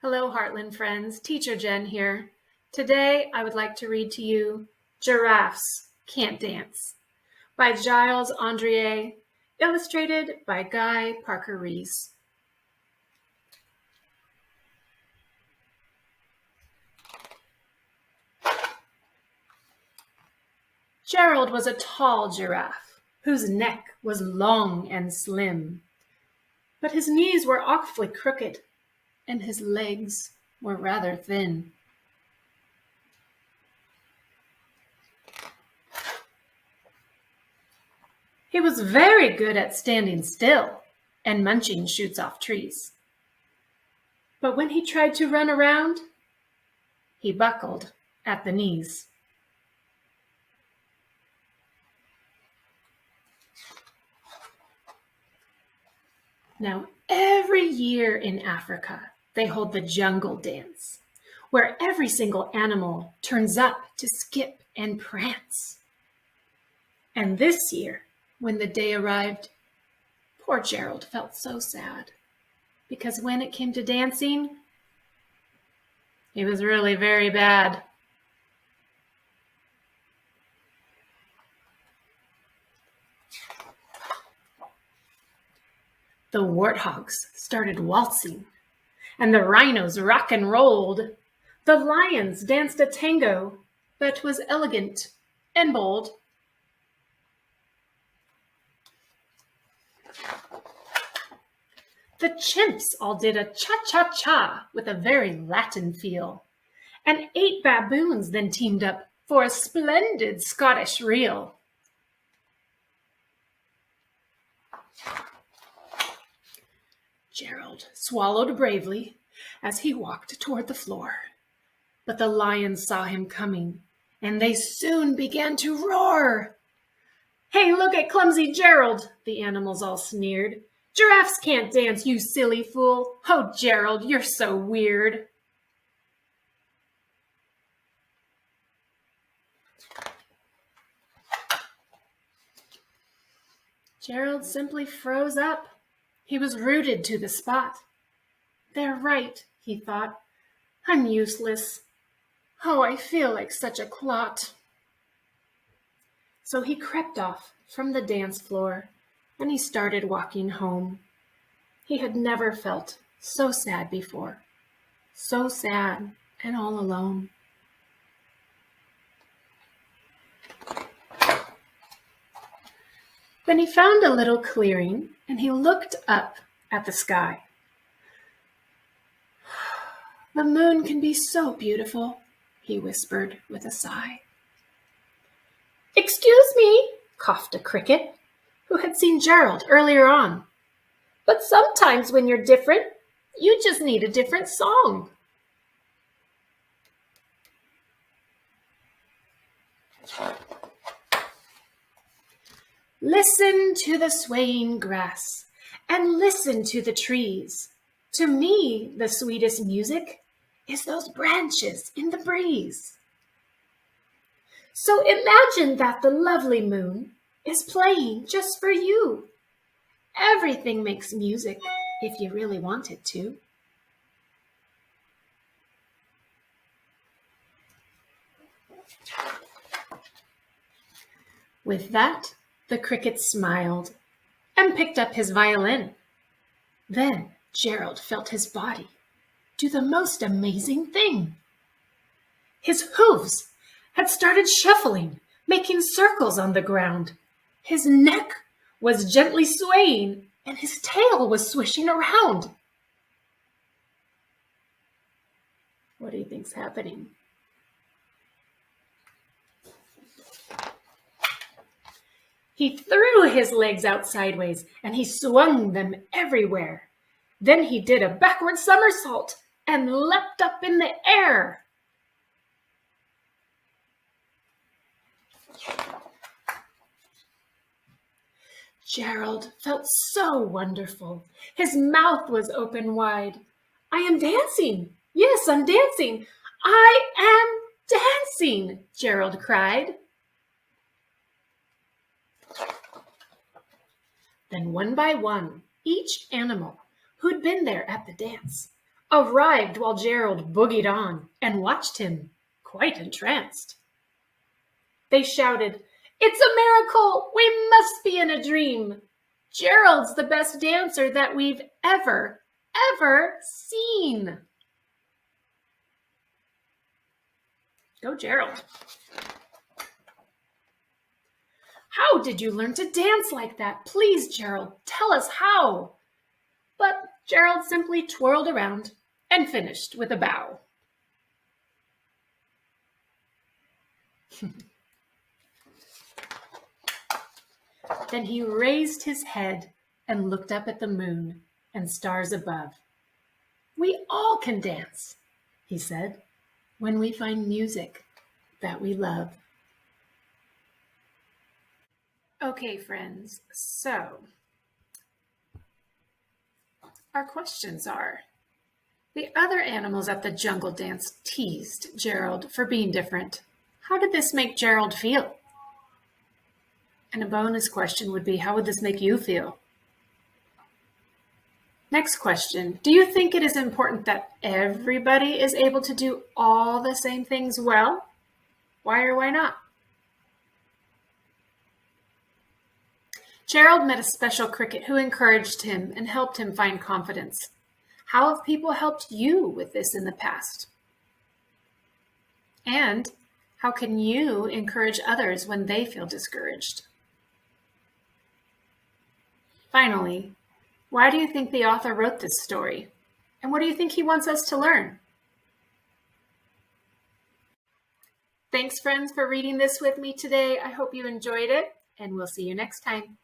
Hello, Heartland friends. Teacher Jen here. Today, I would like to read to you Giraffes Can't Dance by Giles Andreae, illustrated by Guy Parker-Rees. Gerald was a tall giraffe whose neck was long and slim, but his knees were awfully crooked and his legs were rather thin. He was very good at standing still and munching shoots off trees. But when he tried to run around, he buckled at the knees. Now, every year in Africa, they hold the jungle dance, where every single animal turns up to skip and prance. And this year, when the day arrived, poor Gerald felt so sad, because when it came to dancing, he was really very bad. The warthogs started waltzing, and the rhinos rock and rolled. The lions danced a tango that was elegant and bold. The chimps all did a cha-cha-cha with a very Latin feel, and 8 baboons then teamed up for a splendid Scottish reel. Gerald swallowed bravely as he walked toward the floor, but the lions saw him coming, and they soon began to roar. "Hey, look at clumsy Gerald," the animals all sneered. "Giraffes can't dance, you silly fool. Oh, Gerald, you're so weird." Gerald simply froze up. He was rooted to the spot. "They're right," he thought. "I'm useless. Oh, I feel like such a clot." So he crept off from the dance floor and he started walking home. He had never felt so sad before, so sad and all alone. Then he found a little clearing and he looked up at the sky. "The moon can be so beautiful," he whispered with a sigh. "Excuse me," coughed a cricket, who had seen Gerald earlier on. "But sometimes when you're different, you just need a different song." Listen to the swaying grass and listen to the trees. To me, the sweetest music is those branches in the breeze. So imagine that the lovely moon is playing just for you. Everything makes music if you really want it to. With that, the cricket smiled and picked up his violin. Then Gerald felt his body do the most amazing thing. His hooves had started shuffling, making circles on the ground. His neck was gently swaying, and his tail was swishing around. What do you think's happening? He threw his legs out sideways, and he swung them everywhere. Then he did a backward somersault and leapt up in the air. Gerald felt so wonderful. His mouth was open wide. "I am dancing. Yes, I'm dancing. I am dancing," Gerald cried. Then one by one, each animal who'd been there at the dance arrived while Gerald boogied on and watched him, quite entranced. They shouted, "It's a miracle! We must be in a dream! Gerald's the best dancer that we've ever seen!" Go, Gerald. "How did you learn to dance like that? Please, Gerald, tell us how." But Gerald simply twirled around and finished with a bow. Then he raised his head and looked up at the moon and stars above. "We all can dance," he said, "when we find music that we love." Okay, friends, so our questions are, the other animals at the jungle dance teased Gerald for being different. How did this make Gerald feel? And a bonus question would be, how would this make you feel? Next question, do you think it is important that everybody is able to do all the same things well? Why or why not? Gerald met a special cricket who encouraged him and helped him find confidence. How have people helped you with this in the past? And how can you encourage others when they feel discouraged? Finally, why do you think the author wrote this story? And what do you think he wants us to learn? Thanks, friends, for reading this with me today. I hope you enjoyed it, and we'll see you next time.